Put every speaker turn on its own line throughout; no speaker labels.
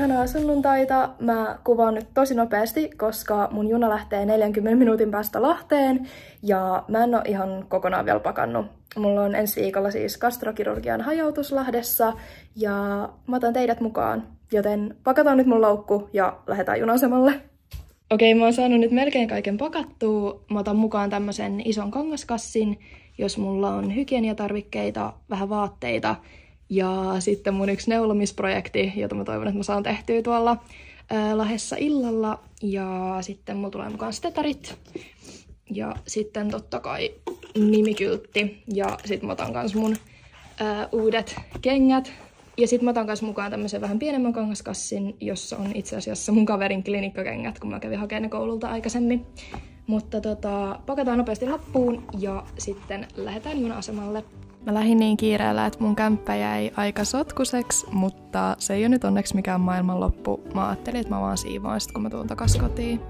ihanaa sunnuntaita. Mä kuvaan nyt tosi nopeasti, koska mun juna lähtee 40 minuutin päästä Lahteen ja mä en oo ihan kokonaan vielä pakannut. Mulla on ensi viikolla siis gastrokirurgian hajautus Lahdessa ja mä otan teidät mukaan, joten pakataan nyt mun laukku ja lähdetään junasemalle. Okei, mä oon saanut nyt melkein kaiken pakattua. Mä otan mukaan tämmösen ison kangaskassin, jos mulla on hygieniatarvikkeita, vähän vaatteita ja sitten mun yksi neulomisprojekti, jota mä toivon, että mä saan tehtyä tuolla Lahdessa illalla. Ja sitten mulla tulee mukaan stetarit ja sitten totta kai nimikyltti ja sitten mä otan kans mun uudet kengät. Ja sitten mä otan kans mukaan tämmöisen vähän pienemmän kangaskassin, jossa on itse asiassa mun kaverin klinikkakengät, kun mä kävin hakemaan ne koululta aikaisemmin. Mutta pakataan nopeasti loppuun ja sitten lähdetään juna-asemalle. Mä lähdin niin kiireellä, että mun kämppä jäi aika sotkuseksi, mutta se ei ole nyt onneksi mikään maailmanloppu. Mä ajattelin, että mä vaan siivoan sit, kun mä tuun takas kotiin.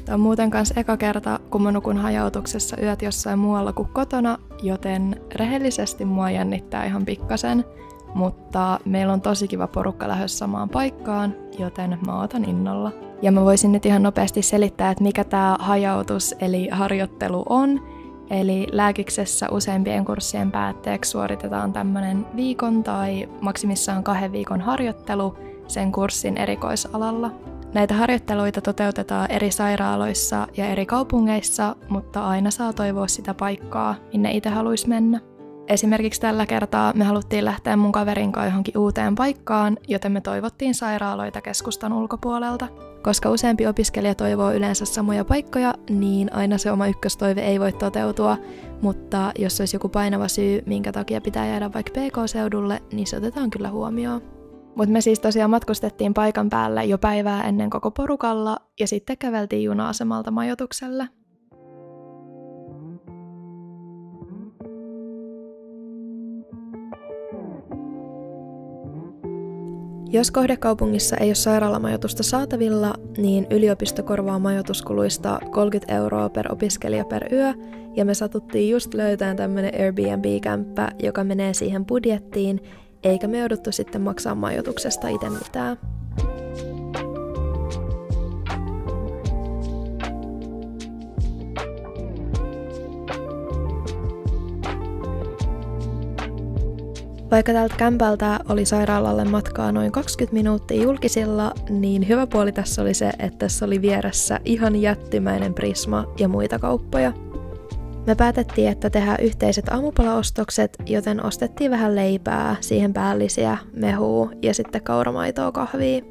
Tää on muuten kans eka kerta, kun mä nukun hajautuksessa yöt jossain muualla kuin kotona, joten rehellisesti mua jännittää ihan pikkasen. Mutta meillä on tosi kiva porukka lähdössä samaan paikkaan, joten mä ootan innolla. Ja mä voisin nyt ihan nopeasti selittää, että mikä tää hajautus eli harjoittelu on. Eli lääkiksessä useimpien kurssien päätteeksi suoritetaan tämmönen viikon tai maksimissaan 2 viikon harjoittelu sen kurssin erikoisalalla. Näitä harjoitteluita toteutetaan eri sairaaloissa ja eri kaupungeissa, mutta aina saa toivoa sitä paikkaa, minne itse haluaisi mennä. Esimerkiksi tällä kertaa me haluttiin lähteä mun kaverin kanssa johonkin uuteen paikkaan, joten me toivottiin sairaaloita keskustan ulkopuolelta. Koska useampi opiskelija toivoo yleensä samoja paikkoja, niin aina se oma ykköstoive ei voi toteutua, mutta jos olisi joku painava syy, minkä takia pitää jäädä vaikka PK-seudulle, niin se otetaan kyllä huomioon. Mutta me siis tosiaan matkustettiin paikan päälle jo päivää ennen koko porukalla ja sitten käveltiin juna-asemalta majoitukselle. Jos kohdekaupungissa ei ole sairaalamajoitusta saatavilla, niin yliopisto korvaa majoituskuluista 30 € per opiskelija per yö, ja me satuttiin just löytämään tämmönen Airbnb-kämppä, joka menee siihen budjettiin, eikä me jouduttu sitten maksaa majoituksesta itse mitään. Vaikka tältä kämpältä oli sairaalalle matkaa noin 20 minuuttia julkisilla, niin hyvä puoli tässä oli se, että tässä oli vieressä ihan jättimäinen Prisma ja muita kauppoja. Me päätettiin, että tehdään yhteiset aamupalaostokset, joten ostettiin vähän leipää, siihen päällisiä, mehua ja sitten kauramaitoa, kahvia.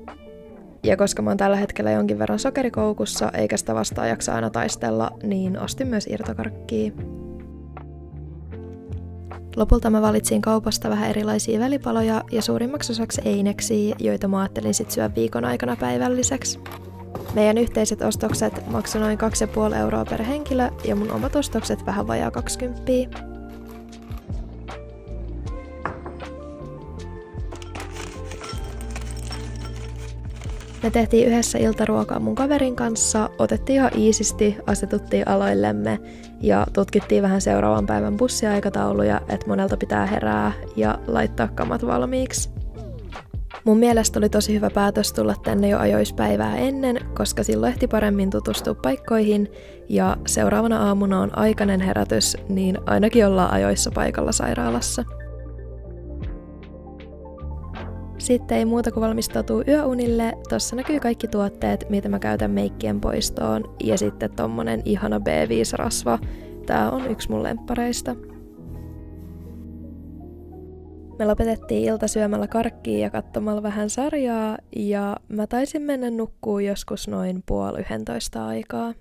Ja koska mä oon tällä hetkellä jonkin verran sokerikoukussa, eikä sitä vastaan jaksa aina taistella, niin ostin myös irtokarkkia. Lopulta mä valitsin kaupasta vähän erilaisia välipaloja ja suurimmaksi osaksi eineksiä, joita mä ajattelin sit syödä viikon aikana päivälliseksi. Meidän yhteiset ostokset maksoi noin 2,5 € per henkilö ja mun omat ostokset vähän vajaa 20. Me tehtiin yhdessä iltaruokaa mun kaverin kanssa, otettiin ihan iisisti, asetuttiin aloillemme ja tutkittiin vähän seuraavan päivän bussiaikatauluja, että monelta pitää herää ja laittaa kamat valmiiksi. Mun mielestä oli tosi hyvä päätös tulla tänne jo ajoispäivää ennen, koska silloin ehti paremmin tutustua paikkoihin ja seuraavana aamuna on aikainen herätys, niin ainakin ollaan ajoissa paikalla sairaalassa. Sitten ei muuta kuin valmistautuu yöunille. Tossa näkyy kaikki tuotteet, mitä mä käytän meikkien poistoon. Ja sitten tommonen ihana B5-rasva. Tää on yksi mun lemppareista. Me lopetettiin ilta syömällä karkkia ja katsomalla vähän sarjaa. Ja mä taisin mennä nukkuun joskus noin 10:30 aikaa.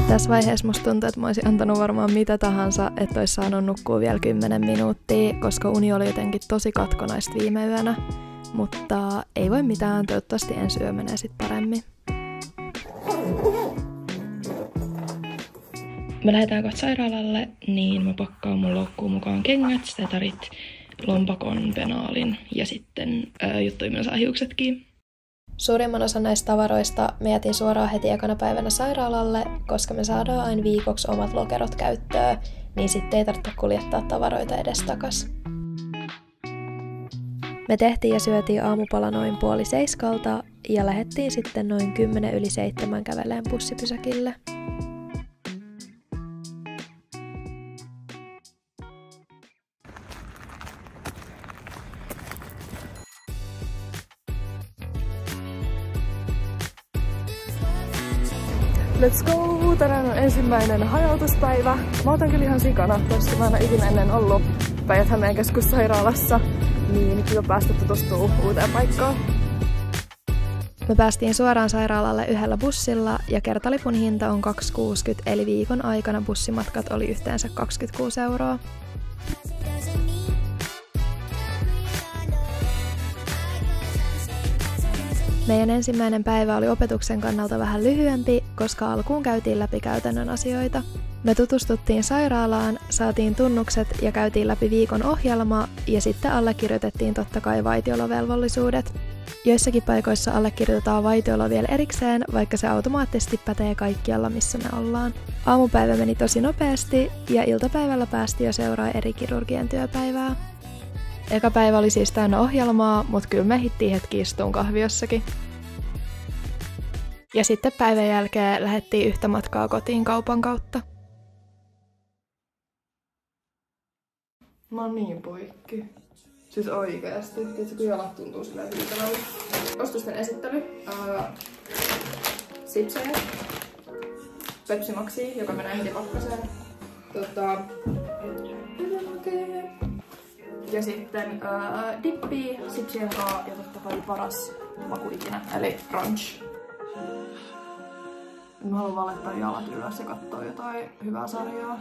Tässä vaiheessa musta tuntuu, että mä olisin antanut varmaan mitä tahansa, että olisi saanut nukkua vielä 10 minuuttia, koska uni oli jotenkin tosi katkonaista viime yönä. mutta ei voi mitään, toivottavasti ensi yö menee sit paremmin. Me lähdetään kohta sairaalalle, niin mä pakkaan mun loukkuun mukaan kengät, stetarit, lompakon, penaalin ja sitten juttuihin saa hiuksetkin. Suurimman osan näistä tavaroista me jätin suoraan heti ekana päivänä sairaalalle, koska me saadaan aina viikoksi omat lokerot käyttöön, niin sitten ei tarvitse kuljettaa tavaroita edestakas. Me tehtiin ja syötiin aamupala noin 6:30 ja lähdettiin sitten noin 6:50 käveleen bussipysäkille. Let's go! Tänään on ensimmäinen hajautuspäivä. Mä otan kyllä ihan sikana, koska mä en ole ikinä ennen ollut Päijät-Hämeen keskussairaalassa, niin kiva päästä tutustuu uuteen paikkaan. Me päästiin suoraan sairaalalle yhdellä bussilla ja kertalipun hinta on 2,60, eli viikon aikana bussimatkat oli yhteensä 26 €. Meidän ensimmäinen päivä oli opetuksen kannalta vähän lyhyempi, koska alkuun käytiin läpi käytännön asioita. Me tutustuttiin sairaalaan, saatiin tunnukset ja käytiin läpi viikon ohjelma ja sitten allekirjoitettiin totta kai vaitiolovelvollisuudet. Joissakin paikoissa allekirjoitetaan vaitiolo vielä erikseen, vaikka se automaattisesti pätee kaikkialla, missä me ollaan. Aamupäivä meni tosi nopeasti ja iltapäivällä päästiin jo seuraa eri kirurgien työpäivää. Eka päivä oli siis täynnä ohjelmaa, mutta kyllä me hittiin hetki istuun kahviossakin. Ja sitten päivän jälkeen lähdettiin yhtä matkaa kotiin kaupan kautta. Mä oon niin poikki. Siis oikeesti. Tiedätkö, kun jalat tuntuu silleen hyytävällä. Ostusten esittely. Sipsejä. Pepsi Maxi, joka menee heti pakkaseen. Ja sitten dippi, sipsien kaa ja totta kai paras maku ikinä, eli crunch. Mä haluan vaan laittaa jalat ylös ja katsoa jotain hyvää sarjaa.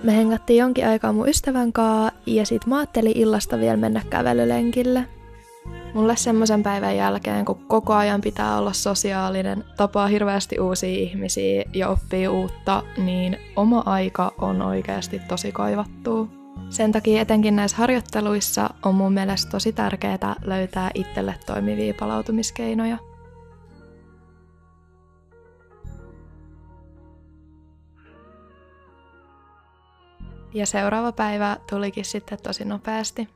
Me hengattiin jonkin aikaa mun ystävän kaa ja sit mä ajattelin illasta vielä mennä kävelylenkille. Mulle semmoisen päivän jälkeen, kun koko ajan pitää olla sosiaalinen, tapaa hirveästi uusia ihmisiä ja oppii uutta, niin oma aika on oikeasti tosi kaivattua. Sen takia etenkin näissä harjoitteluissa on mun mielestä tosi tärkeää löytää itselle toimivia palautumiskeinoja. Ja seuraava päivä tulikin sitten tosi nopeasti.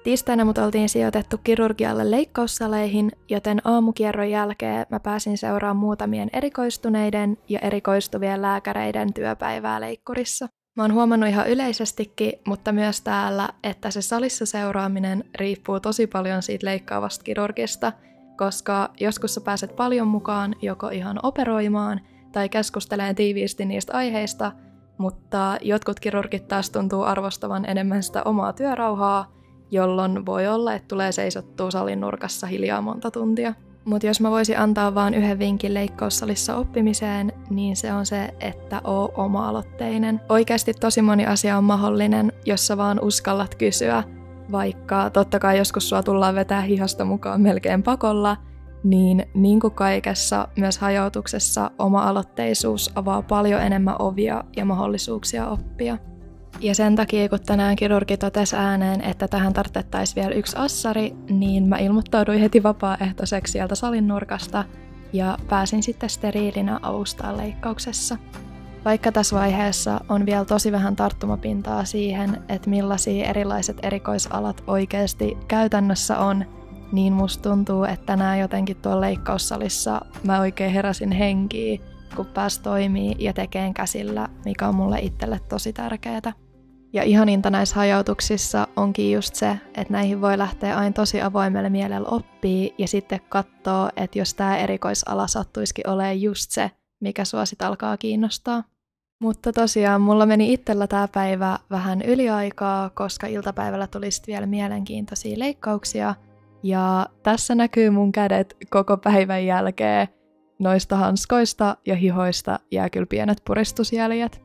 Tiistaina mut oltiin sijoitettu kirurgialle leikkaussaleihin, joten aamukierron jälkeen mä pääsin seuraamaan muutamien erikoistuneiden ja erikoistuvien lääkäreiden työpäivää leikkurissa. Mä oon huomannut ihan yleisestikin, mutta myös täällä, että se salissa seuraaminen riippuu tosi paljon siitä leikkaavasta kirurgista, koska joskus sä pääset paljon mukaan joko ihan operoimaan tai keskusteleen tiiviisti niistä aiheista, mutta jotkut kirurgit taas tuntuu arvostavan enemmän sitä omaa työrauhaa, jolloin voi olla, että tulee seisottua salin nurkassa hiljaa monta tuntia. Mutta jos mä voisin antaa vaan yhden vinkin leikkaussalissa oppimiseen, niin se on se, että oo oma-aloitteinen. Oikeasti tosi moni asia on mahdollinen, jos sä vaan uskallat kysyä, vaikka totta kai joskus sua tullaan vetää hihasta mukaan melkein pakolla, niin kuin kaikessa, myös hajautuksessa oma-aloitteisuus avaa paljon enemmän ovia ja mahdollisuuksia oppia. Ja sen takia, kun tänään kirurgi totesi ääneen, että tähän tarvittaisiin vielä yksi assari, niin mä ilmoittauduin heti vapaaehtoiseksi sieltä salin nurkasta ja pääsin sitten steriilinä avustaa leikkauksessa. Vaikka tässä vaiheessa on vielä tosi vähän tarttumapintaa siihen, että millaisia erilaiset erikoisalat oikeasti käytännössä on, niin musta tuntuu, että tänään jotenkin tuolla leikkaussalissa mä oikein heräsin henkiin, kun pääs toimii ja tekeen käsillä, mikä on mulle itselle tosi tärkeää. Ja ihaninta näissä hajautuksissa onkin just se, että näihin voi lähteä aina tosi avoimelle mielellä oppii ja sitten katsoo, että jos tämä erikoisala sattuisikin olemaan just se, mikä sua sit alkaa kiinnostaa. Mutta tosiaan mulla meni itsellä tää päivä vähän yliaikaa, koska iltapäivällä tuli sit vielä mielenkiintoisia leikkauksia. Ja tässä näkyy mun kädet koko päivän jälkeen. Noista hanskoista ja hihoista jää kyllä pienet puristusjäljet.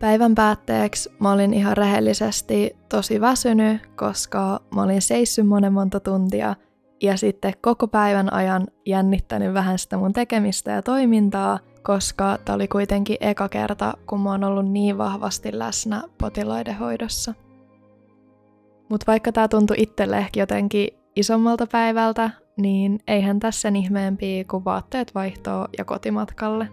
Päivän päätteeksi mä olin ihan rehellisesti tosi väsynyt, koska mä olin seissyt monta tuntia ja sitten koko päivän ajan jännittänyt vähän sitä mun tekemistä ja toimintaa, koska tää oli kuitenkin eka kerta, kun mä oon ollut niin vahvasti läsnä potilaiden hoidossa. Mut vaikka tää tuntui itselle ehkä jotenkin isommalta päivältä, niin eihän tässä sen ihmeempiä kuin vaatteet vaihtoo ja kotimatkalle.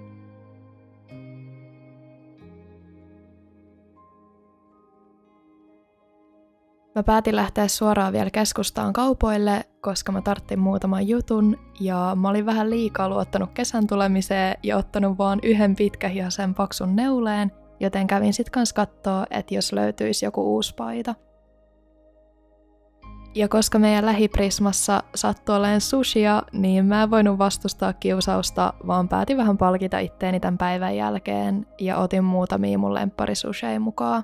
Mä päätin lähteä suoraan vielä keskustaan kaupoille, koska mä tarttin muutaman jutun ja mä olin vähän liikaa luottanut kesän tulemiseen ja ottanut vaan yhden pitkähihaisen paksun neuleen, joten kävin sit kans kattoo, että jos löytyisi joku uusi paita. Ja koska meidän lähiprismassa sattui olemaan sushia, niin mä en voinut vastustaa kiusausta, vaan päätin vähän palkita itteeni tämän päivän jälkeen ja otin muutamia mun lempparisusheja mukaan.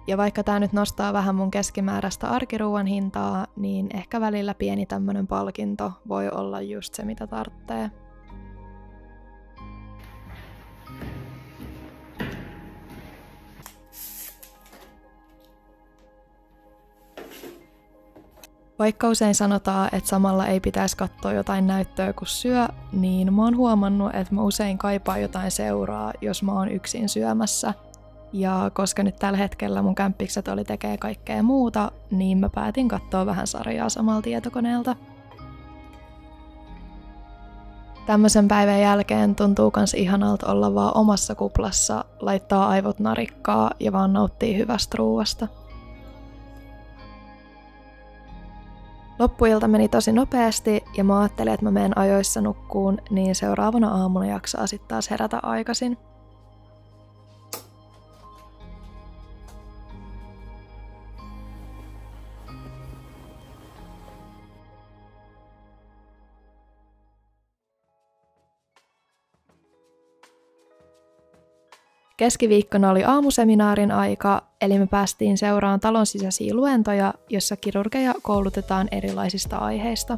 Ja vaikka tää nyt nostaa vähän mun keskimääräistä arkiruuan hintaa, niin ehkä välillä pieni tämmönen palkinto voi olla just se, mitä tarvitsee. Vaikka usein sanotaan, että samalla ei pitäisi katsoa jotain näyttöä kun syö, niin mä oon huomannut, että mä usein kaipaan jotain seuraa, jos mä oon yksin syömässä. Ja koska nyt tällä hetkellä mun kämppikset oli tekee kaikkea muuta, niin mä päätin katsoa vähän sarjaa samalla tietokoneelta. Tämmöisen päivän jälkeen tuntuu kans ihanalta olla vaan omassa kuplassa, laittaa aivot narikkaa ja vaan nauttii hyvästä ruuasta. Loppuilta meni tosi nopeasti ja mä ajattelin, että mä menen ajoissa nukkuun, niin seuraavana aamuna jaksaa sit taas herätä aikaisin. Keskiviikkona oli aamuseminaarin aika, eli me päästiin seuraamaan talon sisäisiä luentoja, jossa kirurgeja koulutetaan erilaisista aiheista.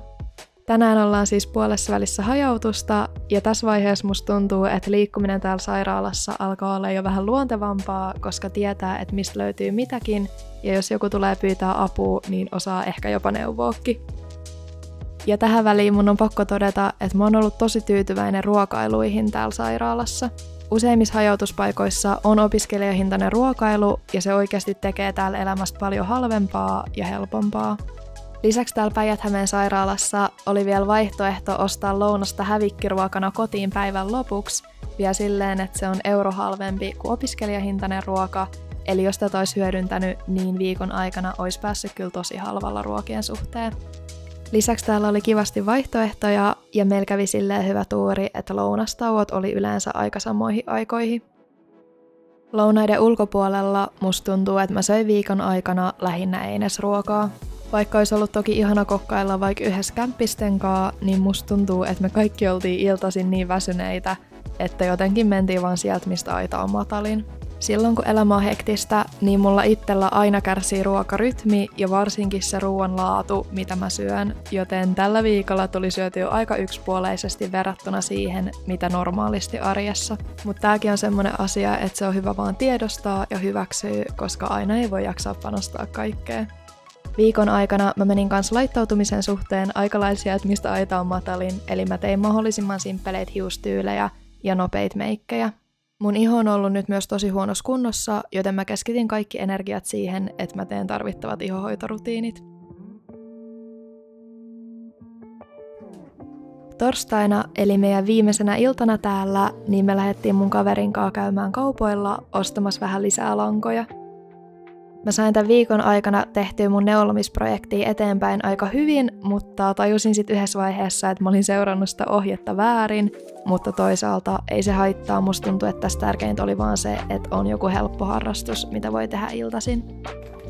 Tänään ollaan siis puolessa välissä hajautusta, ja tässä vaiheessa musta tuntuu, että liikkuminen täällä sairaalassa alkaa olla jo vähän luontevampaa, koska tietää, että mistä löytyy mitäkin, ja jos joku tulee pyytää apua, niin osaa ehkä jopa neuvoakin. Ja tähän väliin mun on pakko todeta, että mä oon ollut tosi tyytyväinen ruokailuihin täällä sairaalassa. Useimmissa hajautuspaikoissa on opiskelijahintainen ruokailu ja se oikeasti tekee täällä elämästä paljon halvempaa ja helpompaa. Lisäksi täällä Päijät-Hämeen sairaalassa oli vielä vaihtoehto ostaa lounasta hävikkiruokana kotiin päivän lopuksi vielä silleen, että se on euro halvempi kuin opiskelijahintainen ruoka, eli jos tätä olisi hyödyntänyt, niin viikon aikana olisi päässyt kyllä tosi halvalla ruokien suhteen. Lisäksi täällä oli kivasti vaihtoehtoja ja meillä kävi silleen hyvä tuuri, että lounastauot oli yleensä aika samoihin aikoihin. Lounaiden ulkopuolella musta tuntuu, että mä söin viikon aikana lähinnä einesruokaa. Vaikka olisi ollut toki ihana kokkailla vaikka yhdessä kämppisten kanssa, niin musta tuntuu, että me kaikki oltiin iltaisin niin väsyneitä, että jotenkin mentiin vaan sieltä, mistä aita on matalin. Silloin kun elämä on hektistä, niin mulla itsellä aina kärsii ruokarytmi ja varsinkin se ruoan laatu, mitä mä syön, joten tällä viikolla tuli syötyä aika yksipuoleisesti verrattuna siihen, mitä normaalisti arjessa. Mutta tääkin on semmonen asia, että se on hyvä vaan tiedostaa ja hyväksyä, koska aina ei voi jaksaa panostaa kaikkeen. Viikon aikana mä menin kanssa laittautumisen suhteen aikalaisia, että mistä aita on matalin, eli mä tein mahdollisimman simppeleitä hiustyylejä ja nopeita meikkejä. Mun iho on ollut nyt myös tosi huonossa kunnossa, joten mä keskitin kaikki energiat siihen, että mä teen tarvittavat ihohoitorutiinit. Torstaina, eli meidän viimeisenä iltana täällä, niin me lähdettiin mun kaverin kanssa käymään kaupoilla ostamassa vähän lisää lankoja. Mä sain tämän viikon aikana tehtyä mun neulomisprojektia eteenpäin aika hyvin, mutta tajusin sitten yhdessä vaiheessa, että mä olin seurannut sitä ohjetta väärin, mutta toisaalta ei se haittaa. Musta tuntuu, että tässä tärkeintä oli vaan se, että on joku helppo harrastus, mitä voi tehdä iltaisin.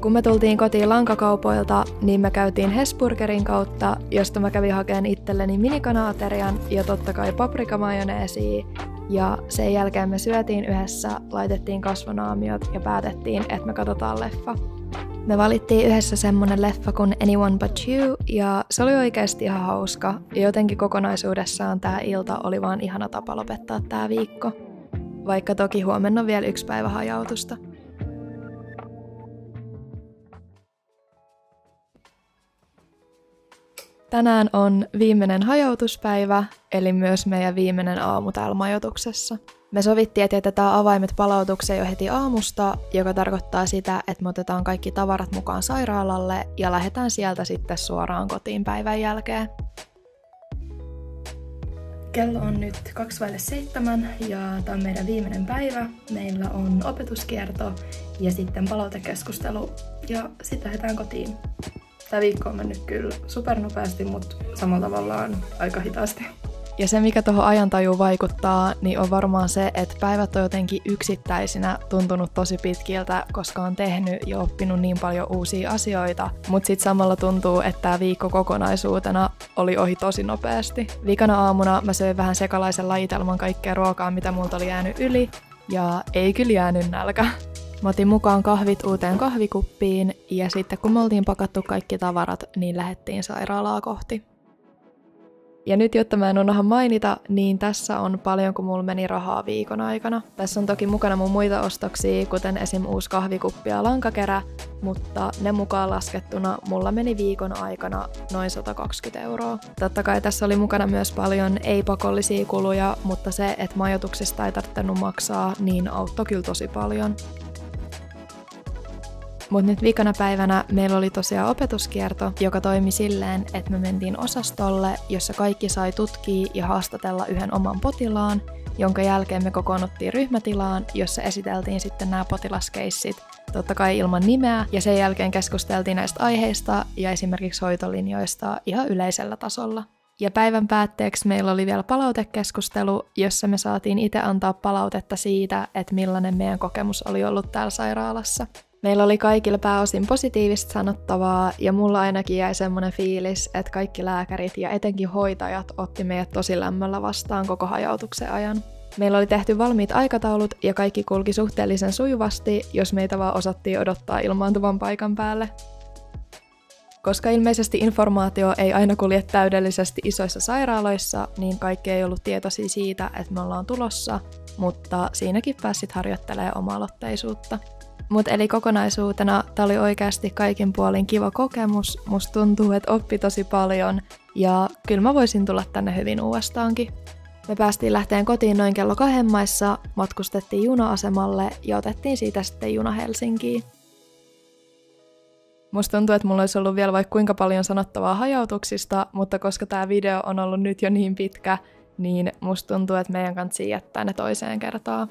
Kun me tultiin kotiin lankakaupoilta, niin me käytiin Hesburgerin kautta, josta mä kävin hakemaan itselleni minikana-aterian ja totta kai paprikamajoneesia. Ja sen jälkeen me syötiin yhdessä, laitettiin kasvonaamiot ja päätettiin, että me katsotaan leffa. Me valittiin yhdessä semmonen leffa kuin Anyone But You, ja se oli oikeasti ihan hauska. Ja jotenkin kokonaisuudessaan tää ilta oli vaan ihana tapa lopettaa tää viikko. Vaikka toki huomenna on vielä 1 päivä hajautusta. Tänään on viimeinen hajautuspäivä, eli myös meidän viimeinen aamu täällä majoituksessa. Me sovittiin, että jätetään avaimet palautukseen jo heti aamusta, joka tarkoittaa sitä, että me otetaan kaikki tavarat mukaan sairaalalle ja lähdetään sieltä sitten suoraan kotiin päivän jälkeen. Kello on nyt 6:02 ja tämä on meidän viimeinen päivä. Meillä on opetuskierto ja sitten palautekeskustelu ja sitten lähdetään kotiin. Tämä viikko on mennyt kyllä supernopeasti, mutta samalla tavallaan aika hitaasti. Ja se, mikä tuohon ajantajuun vaikuttaa, niin on varmaan se, että päivät on jotenkin yksittäisinä tuntunut tosi pitkiltä, koska on tehnyt ja oppinut niin paljon uusia asioita. Mutta sitten samalla tuntuu, että tämä viikko kokonaisuutena oli ohi tosi nopeasti. Viikana aamuna mä söin vähän sekalaisen lajitelman kaikkea ruokaa, mitä multa oli jäänyt yli, ja ei kyllä jäänyt nälkä. Mä otin mukaan kahvit uuteen kahvikuppiin, ja sitten kun me oltiin pakattu kaikki tavarat, niin lähdettiin sairaalaa kohti. Ja nyt, jotta mä en unohda mainita, niin tässä on paljon, kun mulla meni rahaa viikon aikana. Tässä on toki mukana mun muita ostoksia, kuten esim. Uusi kahvikuppi ja lankakerä, mutta ne mukaan laskettuna mulla meni viikon aikana noin 120 €. Totta kai tässä oli mukana myös paljon ei-pakollisia kuluja, mutta se, että majoituksesta ei tarvinnut maksaa, niin auttoi kyllä tosi paljon. Mutta nyt viikana päivänä meillä oli tosiaan opetuskierto, joka toimi silleen, että me mentiin osastolle, jossa kaikki sai tutkia ja haastatella yhden oman potilaan, jonka jälkeen me kokoonnuttiin ryhmätilaan, jossa esiteltiin sitten nämä potilaskeissit, totta kai ilman nimeä, ja sen jälkeen keskusteltiin näistä aiheista ja esimerkiksi hoitolinjoista ihan yleisellä tasolla. Ja päivän päätteeksi meillä oli vielä palautekeskustelu, jossa me saatiin itse antaa palautetta siitä, että millainen meidän kokemus oli ollut täällä sairaalassa. Meillä oli kaikilla pääosin positiivista sanottavaa, ja mulla ainakin jäi semmoinen fiilis, että kaikki lääkärit ja etenkin hoitajat otti meidät tosi lämmöllä vastaan koko hajautuksen ajan. Meillä oli tehty valmiit aikataulut ja kaikki kulki suhteellisen sujuvasti, jos meitä vaan osattiin odottaa ilmaantuvan paikan päälle. Koska ilmeisesti informaatio ei aina kulje täydellisesti isoissa sairaaloissa, niin kaikki ei ollut tietoisia siitä, että me ollaan tulossa, mutta siinäkin pääsit harjoittelemaan oma-aloitteisuutta. Mut eli kokonaisuutena tää oli oikeasti kaikin puolin kiva kokemus, musta tuntuu, että oppi tosi paljon ja kyllä mä voisin tulla tänne hyvin uudestaankin. Me päästiin lähteen kotiin noin kello 2 maissa, matkustettiin juna-asemalle ja otettiin siitä sitten juna Helsinkiin. Musta tuntuu, että mulla olisi ollut vielä vaikka kuinka paljon sanottavaa hajautuksista, mutta koska tää video on ollut nyt jo niin pitkä, niin musta tuntuu, että meidän kansi jättää ne toiseen kertaan.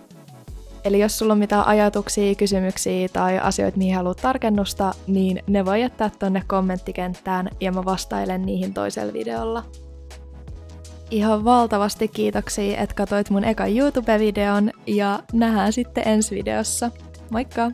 Eli jos sulla on mitään ajatuksia, kysymyksiä tai asioita, mihin haluat tarkennusta, niin ne voi jättää tonne kommenttikenttään ja mä vastailen niihin toisella videolla. Ihan valtavasti kiitoksia, että katsoit mun ekan YouTube-videon ja nähdään sitten ensi videossa. Moikka!